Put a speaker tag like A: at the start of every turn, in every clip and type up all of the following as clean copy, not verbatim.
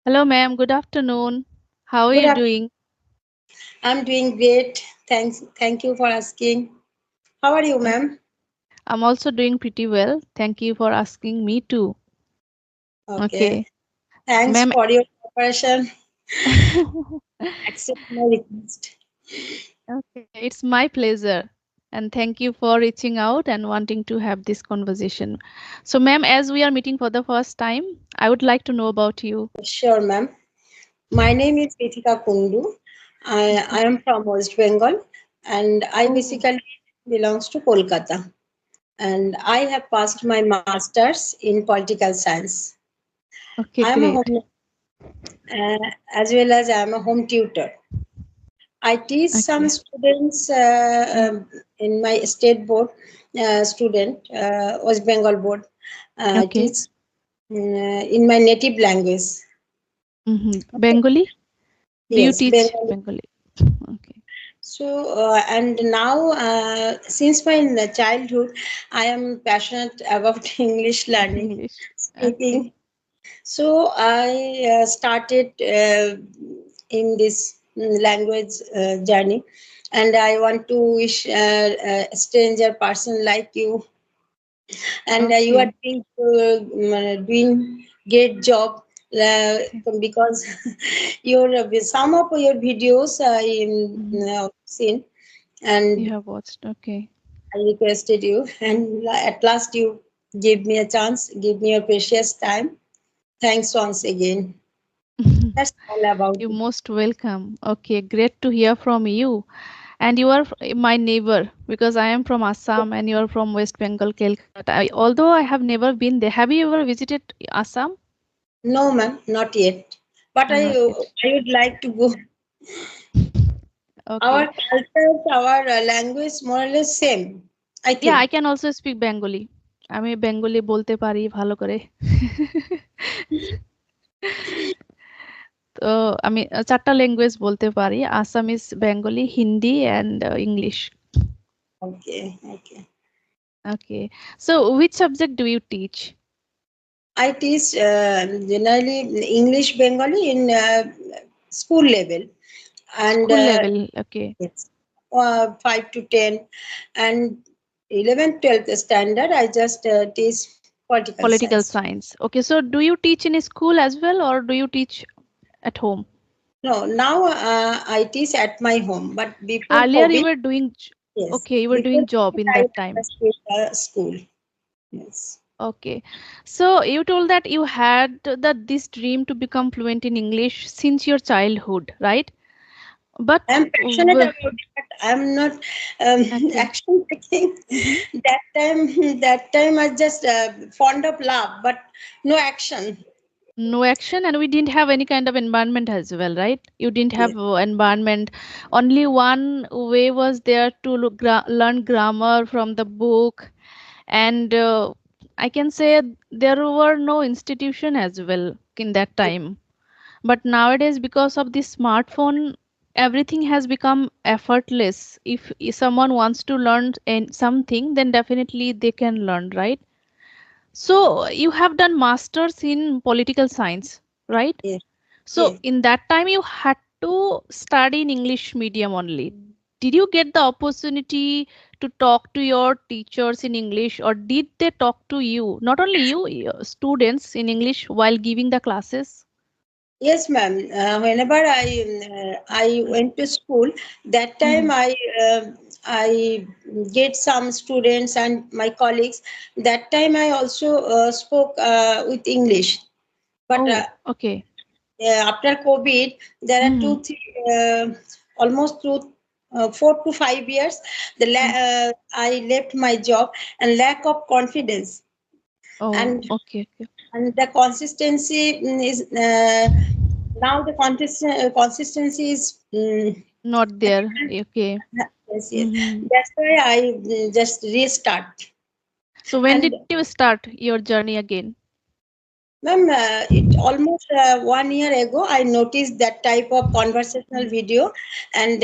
A: Hello, ma'am. Good afternoon. How are
B: Good
A: you
B: afternoon.
A: doing?
B: I'm doing great. Thanks. Thank you for asking. How are you,
A: Uh,
B: ma'am?
A: I'm also doing pretty well. Thank you for asking me too.
B: Okay.
A: Okay,
B: Thanks
A: ma'am.
B: for your cooperation. Accept my request.
A: Okay, it's my pleasure. And thank you for reaching out and wanting to have this conversation. So, ma'am, as we are meeting for the first time, I would like to know about you.
B: Sure, ma'am. My name is Ritika Kundu. I
A: Okay.
B: am from West Bengal and I
A: Oh,
B: basically belongs to Kolkata. And I have passed my master's in political science.
A: okay,
B: I am a
A: great.
B: home as well as I am a home tutor. I teach some
A: Okay.
B: students
A: Mm,
B: in my state board student, West Bengal board. I
A: okay.
B: teach in my native language. Okay.
A: Bengali? Do you
B: Yes,
A: teach
B: Bengali.
A: Bengali? Okay.
B: So, and now, since my childhood, I am passionate about English learning,
A: English. Okay.
B: speaking. So, I started in this language journey, and I want to wish a stranger person like you, and you are
A: Okay.
B: doing great job. Because your some of your videos
A: Mhm.
B: seen, and
A: You have watched. Okay.
B: I requested you, and at last you gave me a chance, give me your precious time. Thanks once again. That's all about
A: You're
B: it.
A: most welcome. Okay, great to hear from you. And you are my neighbor because I am from Assam and you are from West Bengal, Calcutta. Although I have never been there, have you ever visited Assam?
B: No, ma'am, not yet. But
A: Not yet.
B: I would like to go.
A: Okay.
B: Our culture, our language, more or less same. I
A: Yeah, I
B: think.
A: can also speak Bengali. আমি Bengali বলতে পারি ভালো করে। তো আমি ৪টা language বলতে পারি। Assamese, Bengali, Hindi and English.
B: Okay, okay.
A: Okay. So which subject do you teach?
B: I teach generally English, Bengali in school level, and
A: School level. Okay.
B: yes, 5 to 10, and 11th, 12th standard. I just teach political
A: Political
B: science.
A: science. Okay, so do you teach in a school as well or do you teach at home?
B: No, now I teach at my home, but before
A: Earlier you
B: COVID,
A: were doing,
B: yes,
A: okay, you were
B: before
A: doing job
B: COVID,
A: in
B: I
A: that time.
B: was with school. Yes.
A: Okay. So you told that you had that this dream to become fluent in English since your childhood, right? But
B: I'm passionate about it, but I'm not
A: okay.
B: action taking.
A: Mm-hmm.
B: That time I just fond of love, but no action.
A: No action, and we didn't have any kind of environment as well, right? You didn't
B: Yes,
A: have environment. Only one way was there to learn grammar from the book, and I can say there were no institution as well in that time. But nowadays, because of this smartphone, everything has become effortless. If someone wants to learn something, then definitely they can learn, right? So you have done masters in political science, right?
B: yes,
A: So
B: yes.
A: in that time you had to study in English medium only. Did you get the opportunity to talk to your teachers in English, or did they talk to you, not only you, your students in English while giving the classes?
B: Yes, ma'am. Whenever I went to school, that time
A: Hmm.
B: I get some students and my colleagues. That time I also spoke with English. But
A: Oh, okay.
B: after COVID, there are
A: Hmm.
B: almost 4 to 5 years. I left my job and lack of confidence,
A: Oh,
B: and
A: okay, okay.
B: the consistency is now the consistency is
A: Not there. Okay.
B: yes, yes.
A: Hmm.
B: That's why I just restart.
A: So when
B: And
A: did you start your journey again?
B: ma'am, it almost 1 year ago, I noticed that type of conversational video, and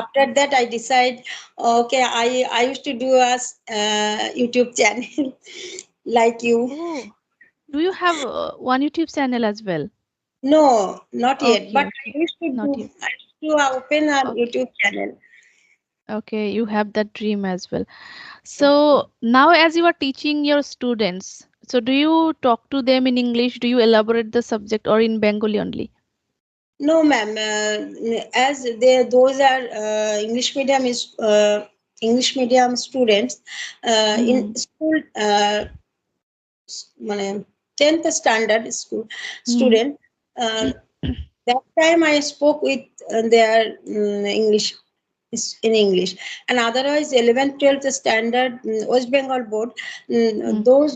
B: after that, I decide, okay, I used to do a YouTube channel like you.
A: Oh, do you have one YouTube channel as well?
B: No, not yet.
A: Okay,
B: But
A: okay.
B: I used to
A: Not
B: do.
A: yet.
B: I used to open a
A: Okay.
B: YouTube channel.
A: Okay, you have that dream as well. So now as you are teaching your students, so do you talk to them in English? Do you elaborate the subject or in Bengali only?
B: No, ma'am. As they those are English medium students in
A: Mm-hmm.
B: school. মানে 10th standard school
A: Mm-hmm.
B: student. That time I spoke with their English in English, and otherwise 11th 12th standard West Bengal board, those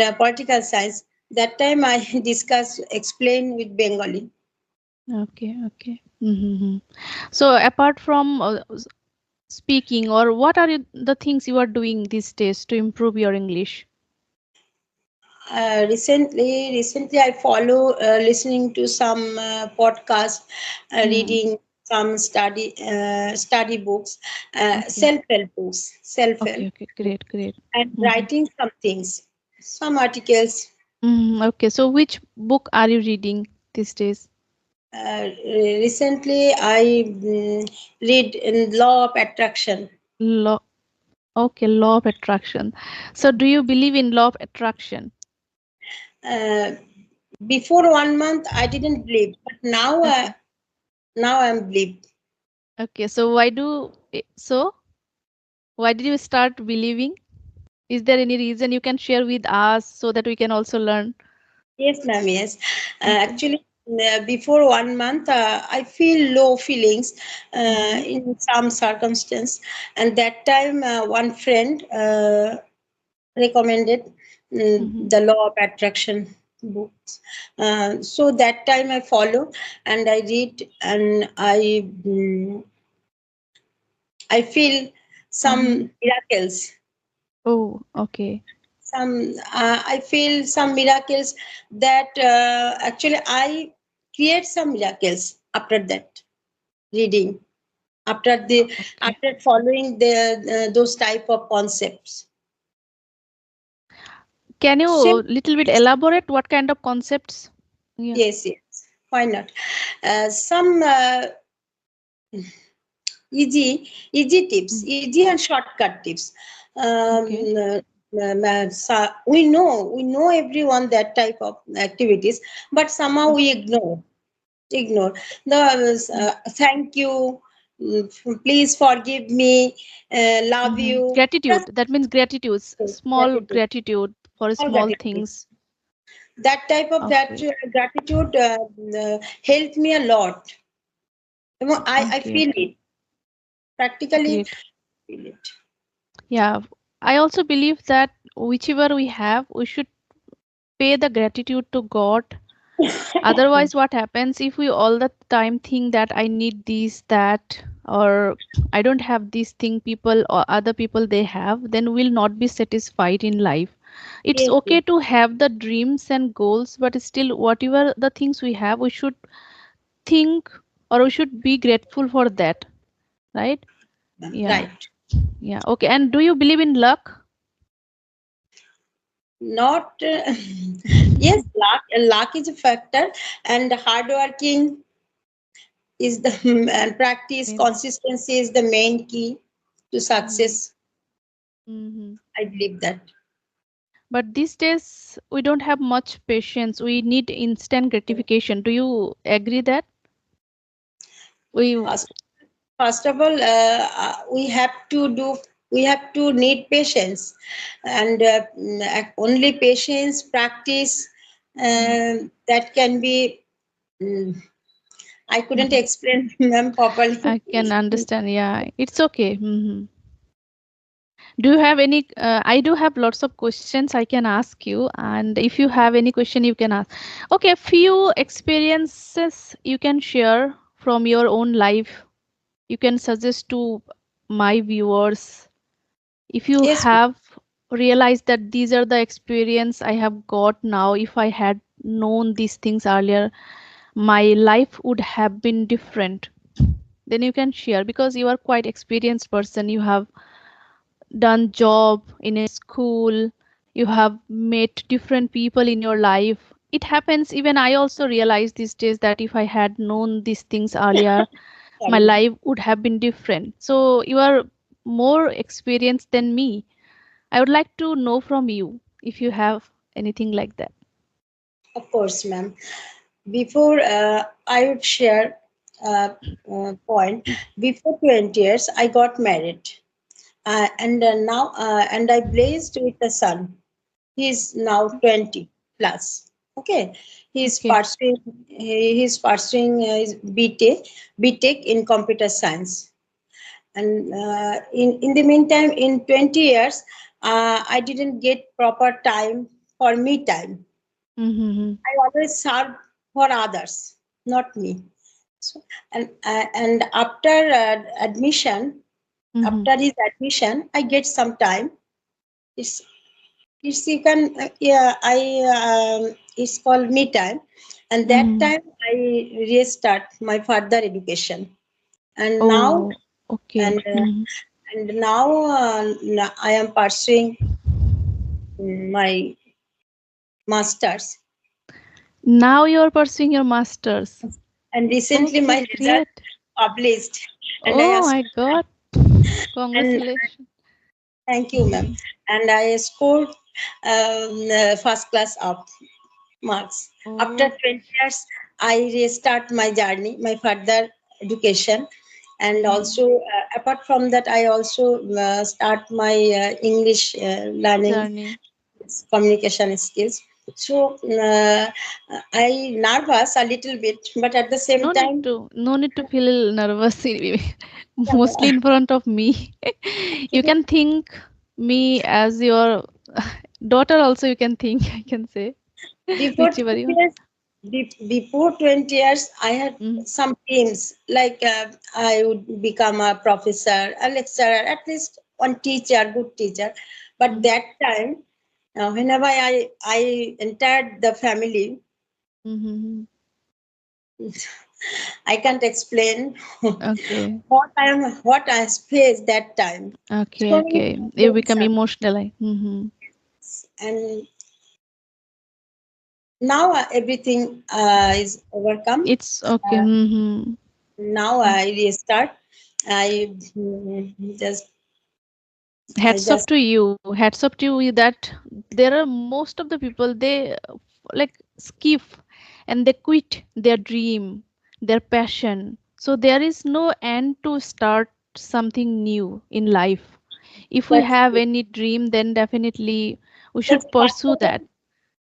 B: are political science. That time I discuss explain with Bengali.
A: Okay, okay. Mm-hmm. So apart from speaking, or what are the things you are doing these days to improve your English?
B: Recently I follow listening to some podcast,
A: Mm.
B: reading some study books,
A: Okay,
B: self
A: okay,
B: help,
A: okay. Great, great.
B: and
A: Mm-hmm.
B: writing some things, some articles.
A: Okay, so which book are you reading these days?
B: Recently I read in Law of Attraction.
A: Law. Okay, law of attraction. So do you believe in law of attraction?
B: uh, Before 1 month I didn't believe, but
A: Okay.
B: now I'm believe.
A: Okay, so why did you start believing? Is there any reason you can share with us so that we can also learn?
B: Yes, ma'am. Yes.
A: Okay.
B: Actually, before 1 month, I feel low feelings
A: Mm-hmm.
B: in some circumstance, and that time one friend recommended
A: Mm-hmm.
B: the Law of Attraction books. So that time I follow and I read, and I feel
A: Mm-hmm.
B: some miracles.
A: Oh, okay.
B: I feel some miracles that actually I create some miracles after that reading,
A: Okay.
B: after following the those type of concepts.
A: Can you
B: Same.
A: little bit elaborate what kind of concepts? Yeah.
B: Yes, yes. Why not? Some
A: Mm.
B: easy and shortcut tips. Um,
A: Okay.
B: we know everyone that type of activities, but somehow we
A: Okay.
B: ignore the
A: Mm.
B: thank you, please forgive me, love
A: Mm-hmm.
B: you.
A: Gratitude.
B: Just
A: That means gratitude. Small
B: gratitude,
A: gratitude for
B: all
A: small
B: gratitude.
A: things.
B: That type of
A: Okay.
B: gratitude helped me a lot. I
A: Okay.
B: feel
A: Okay.
B: it practically,
A: Great.
B: feel it.
A: Yeah. I also believe that whichever we have, we should pay the gratitude to God. Otherwise, what happens if we all the time think that I need this, that, or I don't have this thing people or other people they have, then we'll not be satisfied in life. It's
B: Yes,
A: okay
B: yes,
A: to have the dreams and goals, but still, whatever the things we have, we should think or we should be grateful for that, right? Yeah,
B: right.
A: yeah. Okay. And do you believe in luck?
B: Not yes, luck is a factor, and hard working is the and practice
A: Main.
B: consistency is the main key to
A: Mm-hmm.
B: success.
A: Mm-hmm.
B: I believe that.
A: But these days, we don't have much patience. We need instant gratification. Do you agree that? We
B: First, first of all, we have to need patience, and only patience practice
A: Mhm.
B: that can be. mm, I couldn't explain them properly.
A: I can understand. Yeah, it's okay. Do you have any? I do have lots of questions I can ask you, and if you have any question, you can ask. Okay, a few experiences you can share from your own life. You can suggest to my viewers if you
B: Yes,
A: have realized that these are the experience I have got now. If I had known these things earlier, my life would have been different. Then you can share because you are quite experienced person. You have done job in a school, you have met different people in your life, it happens. Even I also realize these days that if I had known these things earlier, my
B: Sorry.
A: life would have been different. So you are more experienced than me. I would like to know from you if you have anything like that.
B: Of course, ma'am. Before I would share point. Before 20 years, I got married, and now and I blessed with a son. He is now 20 plus. Okay, he's
A: Okay.
B: pursuing he's pursuing his BTech in computer science. And in the meantime, in 20 years, I didn't get proper time for me time.
A: Mm-hmm.
B: I always serve for others, not me. So, and after admission,
A: Mm-hmm.
B: after his admission, I get some time. It's it's you can yeah I it's called me time, and that
A: Mm-hmm.
B: time I restart my further education. And now
A: Oh, okay.
B: and
A: Mm-hmm.
B: I am pursuing my masters.
A: Now you are pursuing your masters.
B: And recently
A: Okay,
B: my result
A: great.
B: published, and I
A: Oh
B: have
A: my God.
B: and
A: Congratulations.
B: thank you, ma'am. And I scored first class up marks. After
A: Oh.
B: 20 years, I restart my journey, my further education. And
A: Mm-hmm.
B: also, apart from that, I also start my English learning,
A: Journey.
B: communication skills. So I nervous a little bit, but at the same time,
A: No need to feel nervous
B: yeah,
A: mostly in front of me. You
B: actually,
A: can think me as your daughter also, you can think, I can say.
B: before
A: Whichever
B: 20
A: you.
B: years, before 20 years, I had
A: Mm,
B: some dreams like I would become a professor, a lecturer, at least one teacher, good teacher. But
A: mm,
B: that time, whenever I entered the family,
A: mhm.
B: I can't explain
A: Okay.
B: what I faced that time.
A: Okay,
B: So many
A: okay. You
B: problems,
A: become emotional.
B: and now everything is overcome.
A: It's okay.
B: Uh, Now I restart. I just I
A: Hats off
B: just
A: to you. Hats off to you that there are most of the people, they like skip and they quit their dream, their passion. So there is no end to start something new in life. If we
B: that's
A: have any dream, then definitely we
B: that's
A: should pursue that.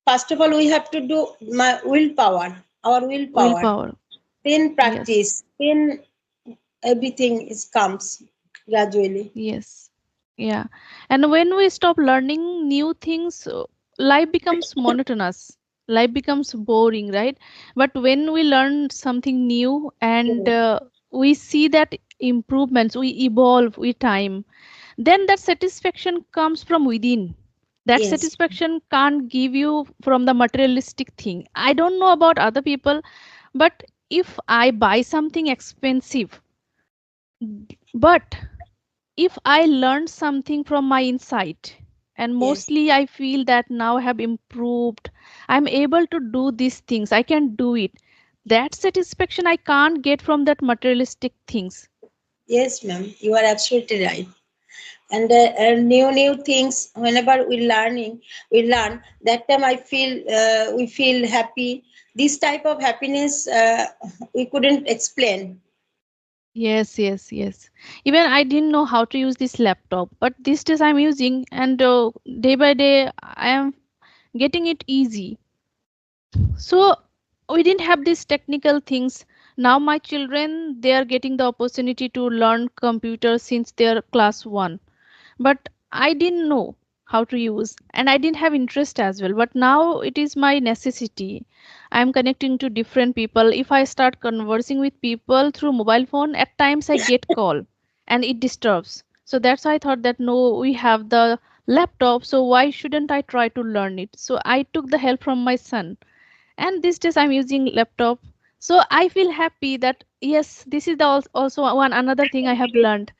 B: first of all we have to do my willpower, our willpower.
A: Willpower.
B: Then
A: Yes.
B: practice. Then everything is comes gradually.
A: Yes. Yeah. And when we stop learning new things, life becomes monotonous. Life becomes boring, right? But when we learn something new and we see that improvements, we evolve with time, then that satisfaction comes from within. That
B: Yes,
A: satisfaction can't give you from the materialistic thing. I don't know about other people, but if I buy something expensive, but if I learned something from my inside, and
B: yes,
A: mostly I feel that now I have improved, I'm able to do these things, I can do it. That satisfaction I can't get from that materialistic things.
B: yes, ma'am. You are absolutely right. And new things. Whenever we learn. That time I feel we feel happy. This type of happiness we couldn't explain.
A: Yes, yes, yes. Even I didn't know how to use this laptop, but these days I'm using, and day by day I am getting it easy. So we didn't have these technical things. Now my children, they are getting the opportunity to learn computer since they're class 1. But I didn't know how to use, and I didn't have interest as well. But now it is my necessity. I'm connecting to different people. If I start conversing with people through mobile phone, at times I get call and it disturbs. So that's why I thought that no, we have the laptop, so why shouldn't I try to learn it? So I took the help from my son, and these days I'm using laptop. So I feel happy that yes, this is the also one another thing I have learned.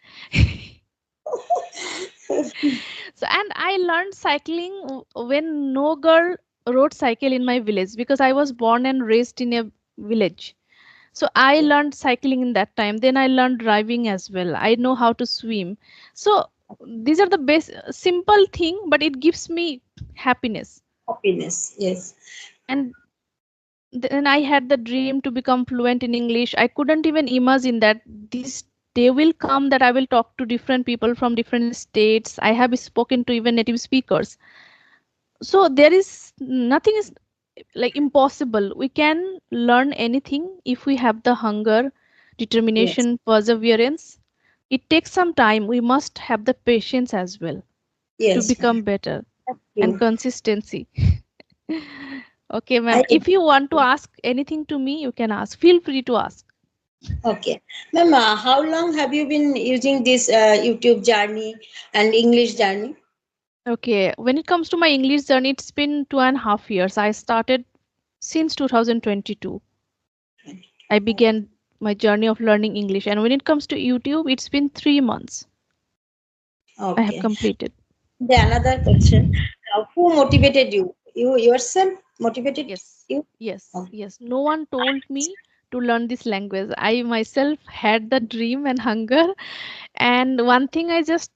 A: So, and I learned cycling when no girl rode cycle in my village because I was born and raised in a village. So I learned cycling in that time. Then I learned driving as well. I know how to swim. So these are the best simple thing, but it gives me happiness.
B: Happiness, yes.
A: And then I had the dream to become fluent in English. I couldn't even imagine that this day will come that I will talk to different people from different states. I have spoken to even native speakers. So there is nothing is like impossible. We can learn anything if we have the hunger,
B: Yes,
A: determination, perseverance. It takes some time. We must have the patience as well to
B: yes, ma'am.
A: become better
B: That's
A: and
B: true.
A: consistency. Okay,
B: I
A: ma'am. If you want to ask anything to me, you can ask. Feel free to ask.
B: okay, ma'am. How long have you been using this YouTube journey and English journey?
A: Okay, when it comes to my English journey, it's been 2.5 years. I started since 2022. I began my journey of learning English. And when it comes to YouTube, it's been 3 months. I have
B: Okay.
A: completed.
B: The another question: who motivated you? You yourself motivated
A: Yes,
B: you?
A: yes,
B: Okay.
A: yes. No one told me to learn this language. I myself had the dream and hunger. And one thing I just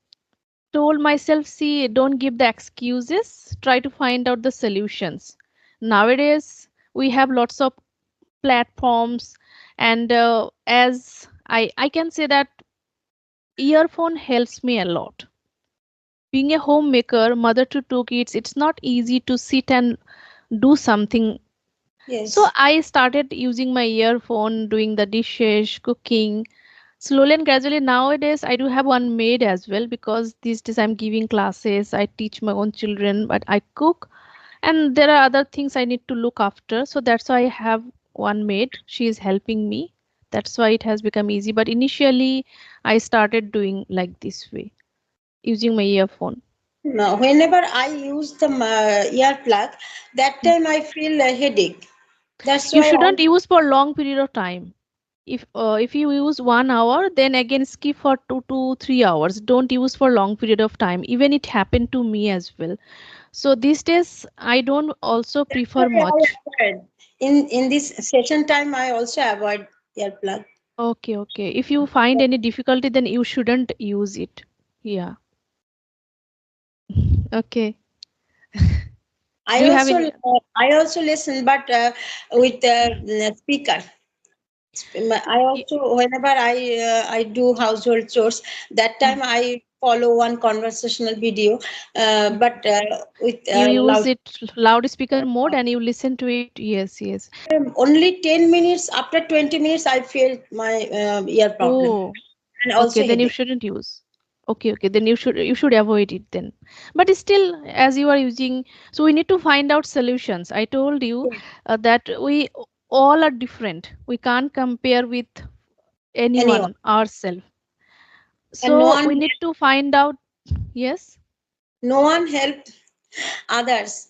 A: told myself, see, don't give the excuses, try to find out the solutions. Nowadays, we have lots of platforms, and as I can say that earphone helps me a lot. Being a homemaker, mother to two kids, it's not easy to sit and do something. So
B: Yes.
A: I started using my earphone, doing the dishes, cooking. Slowly and gradually, nowadays, I do have one maid as well because these days I'm giving classes, I teach my own children, but I cook, and there are other things I need to look after. So that's why I have one maid. She is helping me. That's why it has become easy. But initially, I started doing like this way, using my earphone.
B: No, whenever I use the earplug, that time I feel a headache. That's
A: You
B: why I
A: shouldn't use for long period of time. If you use 1 hour, then again skip for 2 to 3 hours. Don't use for long period of time. Even it happened to me as well. So these days I don't also
B: that's
A: prefer
B: why I
A: much.
B: avoid. In this session time, I also avoid earplug.
A: Okay, okay. If you find any difficulty, then you shouldn't use it. Yeah. Okay. Do
B: I
A: you have
B: also
A: any?
B: I also listen, but with the speaker. I
A: y-
B: also whenever I do household chores, that
A: mm,
B: time I follow one conversational video,
A: mm.
B: but with
A: You use
B: loud.
A: it loudspeaker mode and you listen to it. Yes, yes.
B: Only 10 minutes. After 20 minutes, I feel my ear problem
A: Oh,
B: and
A: okay.
B: also
A: Then you
B: headache.
A: shouldn't use. Okay, okay. Then you should avoid it then. But still, as you are using, so we need to find out solutions. I told you
B: Yes.
A: that we all are different. We can't compare with
B: Anyone
A: anyone ourselves.
B: and
A: So we need to find out. Yes,
B: no one helped others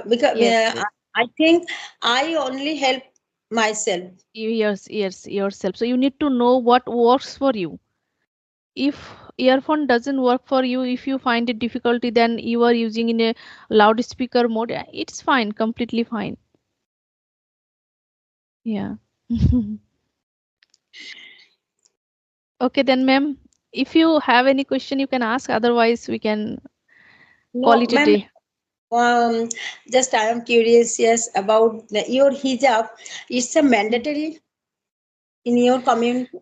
B: because
A: yes, yes.
B: I think I only help myself.
A: Yes, yes, yourself. So you need to know what works for you. If earphone doesn't work for you, if you find it difficulty, then you are using in a loudspeaker mode. It's fine, completely fine. Yeah. Okay, then, ma'am. If you have any question, you can ask. Otherwise, we can call
B: No,
A: it a
B: ma'am.
A: day.
B: Um, just I am curious, yes, about your hijab. It's a mandatory in your community.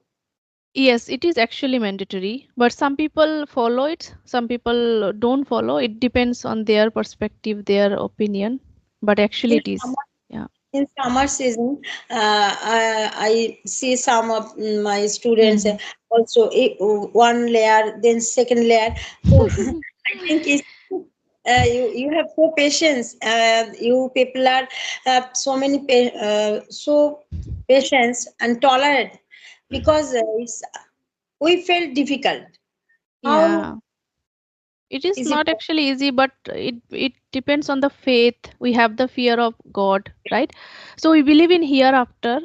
A: Yes, it is actually mandatory, but some people follow it, some people don't follow. It depends on their perspective, their opinion, but actually
B: In
A: it is.
B: summer,
A: Yeah.
B: in summer season, I see some of my students
A: Mhm.
B: also one layer, then second layer. So I think it's you have so patience. You people are have so many so patience and tolerant because it's we felt difficult. How
A: Yeah. It is
B: is it
A: not actually easy, but it depends on the faith. We have the fear of God, right? So we believe in hereafter.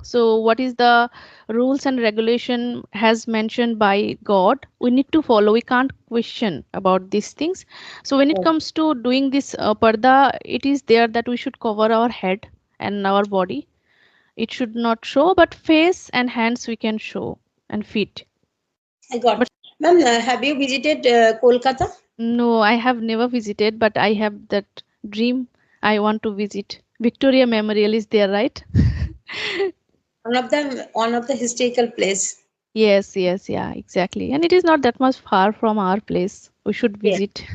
A: So what is the rules and regulation has mentioned by God, we need to follow. We can't question about these things. So when it
B: Yes,
A: comes to doing this parda, it is there that we should cover our head and our body. It should not show, but face and hands we can show, and feet.
B: I got.
A: But
B: Ma'am, have you visited Kolkata?
A: no, I have never visited, but I have that dream. I want to visit. Victoria Memorial is there, right?
B: One of the historical place.
A: Yes, yes, yeah, exactly. And it is not that much far from our place. We should
B: Yes.
A: visit.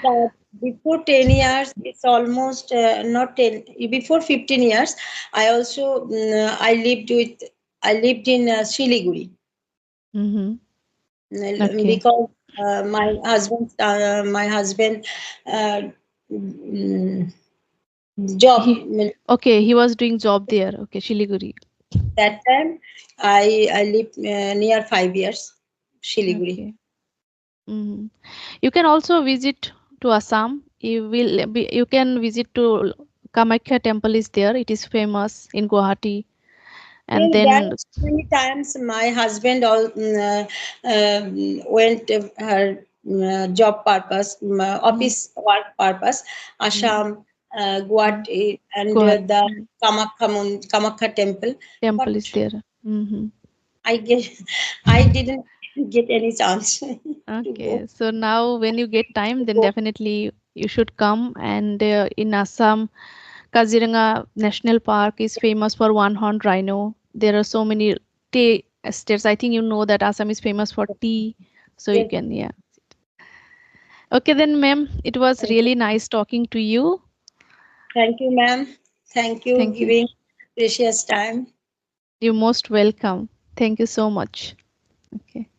B: But before 10 years, it's almost not 10, before 15 years, I also, I lived in Siliguri.
A: Mm-hmm. Okay.
B: Because my husband uh, mm, job,
A: He okay, he was doing job there. Okay, Shiliguri.
B: that time I lived near 5 years, Siliguri.
A: Okay. Mm-hmm. You can also visit to Assam. You can visit to Kamakhya temple is there. It is famous in Guwahati. And
B: In that
A: then
B: many times, my husband went her job purpose,
A: mm,
B: office work purpose,
A: mm,
B: Assam,
A: mm,
B: Guwahati, and
A: Guwahati
B: the Kamakha temple.
A: temple is
B: But
A: there. Mm-hmm.
B: I get, I didn't get any chance to
A: Okay,
B: go.
A: so now when you get time,
B: To
A: then
B: go.
A: definitely you should come. And in Assam, Kaziranga National Park is famous for one-horned rhino. There are so many tea estates. I think you know that Assam is famous for tea. So you
B: Yes,
A: can, yeah. Okay, then, ma'am, it was
B: thank you.
A: really nice talking to you.
B: Thank you, ma'am. Thank you
A: Thank you.
B: giving precious time.
A: You're most welcome. Thank you so much. Okay.